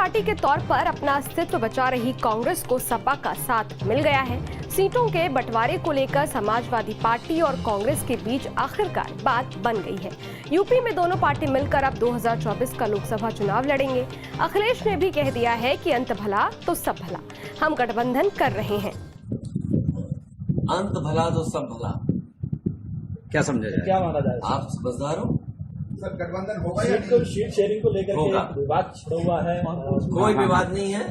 Party के तौर पर अपना अस्तित्व बचा रही कांग्रेस को सपा का साथ मिल गया है। सीटों के बंटवारे को लेकर समाजवादी पार्टी और कांग्रेस के बीच आखिरकार बात बन गई है। यूपी में दोनों पार्टी मिलकर अब 2024 का लोकसभा चुनाव लड़ेंगे। अखिलेश ने भी कह दिया है कि अंत भला तो सब भला, हम गठबंधन कर रहे हैं। अंत भला तो सब भला क्या समझा जाए, क्या माना जाए? आप समझदार हो? सर गठबंधन होगा या सीट शेयरिंग को लेकर के विवाद छिड़ा हुआ है? कोई विवाद नहीं है,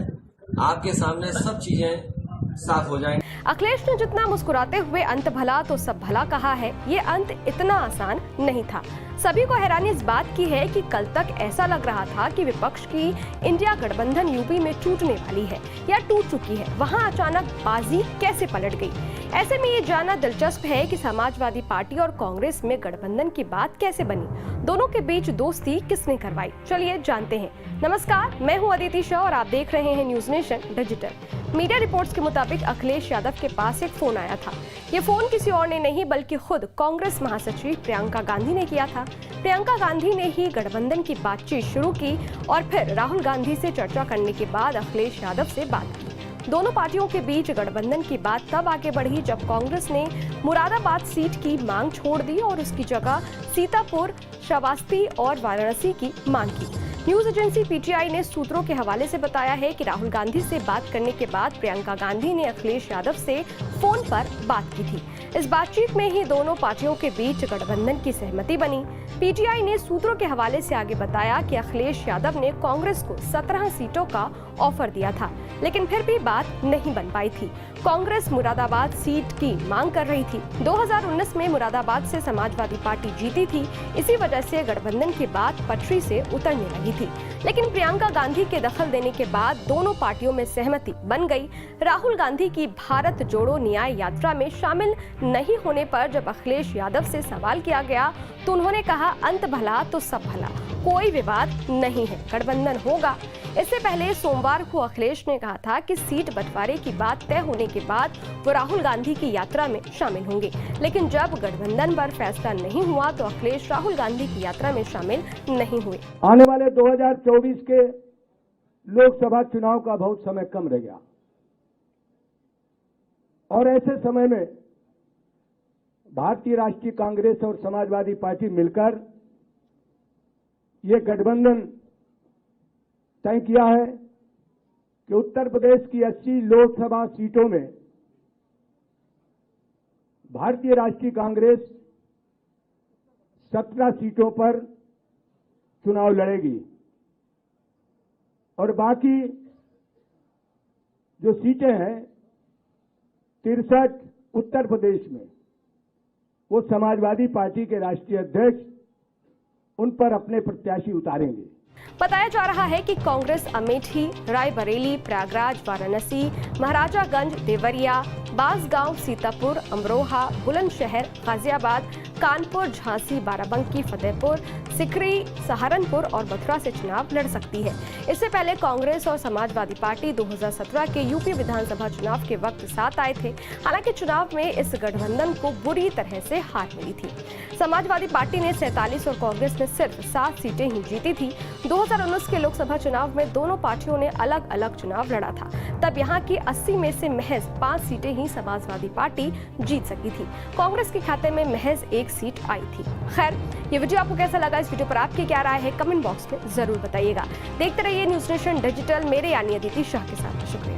आपके सामने सब चीजें साफ हो जाएंगी। अखिलेश ने जितना मुस्कुराते हुए अंत भला तो सब भला कहा है, ये अंत इतना आसान नहीं था। सभी को हैरानी इस बात की है कि कल तक ऐसा लग रहा था कि विपक्ष की इंडिया गठबंधन यूपी में टूटने वाली है या टूट चुकी है, वहां अचानक बाजी कैसे पलट गई। ऐसे में ये जानना दिलचस्प है कि समाजवादी पार्टी और कांग्रेस में गठबंधन की बात कैसे बनी, दोनों के बीच दोस्ती किसने करवाई, चलिए जानते हैं। नमस्कार, मैं हूं अदिति शाह और आप देख रहे हैं news nation digital. Media reports के मुताबिक अखिलेश यादव के पास एक फोन आया था। ये फोन किसी और ने नहीं बल्कि खुद कांग्रेस महासचिव प्रियंका गांधी ने किया था। प्रियंका गांधी ने ही गठबंधन की बातचीत शुरू की और फिर राहुल गांधी से चर्चा करने के बाद अखिलेश यादव से बात की। दोनों पार्टियों के बीच गठबंधन की बात तब आगे बढ़ी जब कांग्रेस ने मुरादाबाद सीट की मांग छोड़ दी और उसकी जगह सीतापुर, श्रावस्ती और वाराणसी की मांग की। न्यूज एजेंसी पीटीआई ने सूत्रों के हवाले से बताया है कि राहुल गांधी से बात करने के बाद प्रियंका गांधी ने अखिलेश यादव से फोन पर बात की थी। इस बातचीत में ही दोनों पार्टियों के बीच गठबंधन की सहमति बनी। पीटीआई ने सूत्रों के हवाले से आगे बताया कि अखिलेश यादव ने कांग्रेस को 17 सीटों का ऑफर दिया था, लेकिन फिर भी बात नहीं बन पाई थी। कांग्रेस मुरादाबाद सीट की मांग कर रही थी। 2019 में मुरादाबाद से समाजवादी पार्टी जीती थी, इसी वजह से गठबंधन की बात पटरी से उतरने लगी थी। लेकिन प्रियंका गांधी के दखल देने के बाद दोनों पार्टियों में सहमति बन गई। राहुल गांधी की भारत जोड़ो न्याय यात्रा में शामिल नहीं होने पर जब अखिलेश यादव से सवाल किया गया तो उन्होंने कहा, अंत भला तो सब भला, कोई विवाद नहीं है, गठबंधन होगा। इससे पहले सोमवार को अखिलेश ने कहा था कि सीट बंटवारे की बात तय होने के बाद वो राहुल गांधी की यात्रा में शामिल होंगे, लेकिन जब गठबंधन पर फैसला नहीं हुआ तो अखिलेश राहुल गांधी की यात्रा में शामिल नहीं हुए। आने वाले 2024 के लोकसभा चुनाव का बहुत समय कम रह गया और ऐसे समय में भारतीय राष्ट्रीय कांग्रेस और समाजवादी पार्टी मिलकर ये गठबंधन तय किया है कि उत्तर प्रदेश की 80 लोकसभा सीटों में भारतीय राष्ट्रीय कांग्रेस 17 सीटों पर चुनाव लड़ेगी और बाकी जो सीटें हैं 63 उत्तर प्रदेश में वो समाजवादी पार्टी के राष्ट्रीय अध्यक्ष उन पर अपने प्रत्याशी उतारेंगे। बताया जा रहा है कि कांग्रेस अमेठी, रायबरेली, प्रयागराज, वाराणसी, महाराजागंज, देवरिया, बांसगांव, सीतापुर, अमरोहा, बुलंदशहर, गाजियाबाद, कानपुर, झांसी, बाराबंकी, फतेहपुर सिकरी, सहारनपुर और मथुरा से चुनाव लड़ सकती है। इससे पहले कांग्रेस और समाजवादी पार्टी 2017 के यूपी विधानसभा चुनाव के वक्त साथ आए थे। हालांकि चुनाव में इस गठबंधन को बुरी तरह से हार मिली थी। समाजवादी पार्टी ने 47 और कांग्रेस ने सिर्फ 7 सीटें ही जीती थी। 2019 के लोकसभा चुनाव में दोनों पार्टियों ने अलग अलग चुनाव लड़ा था। तब यहाँ की 80 में से महज 5 सीटें ही समाजवादी पार्टी जीत सकी थी। कांग्रेस के खाते में महज 1 सीट आई थी। खैर, ये वीडियो आपको कैसा लगा? इस वीडियो पर आपकी क्या राय है? कमेंट बॉक्स में जरूर बताइएगा। देखते रहिए न्यूज नेशन डिजिटल, मेरे यानी अदिति शाह के साथ। शुक्रिया।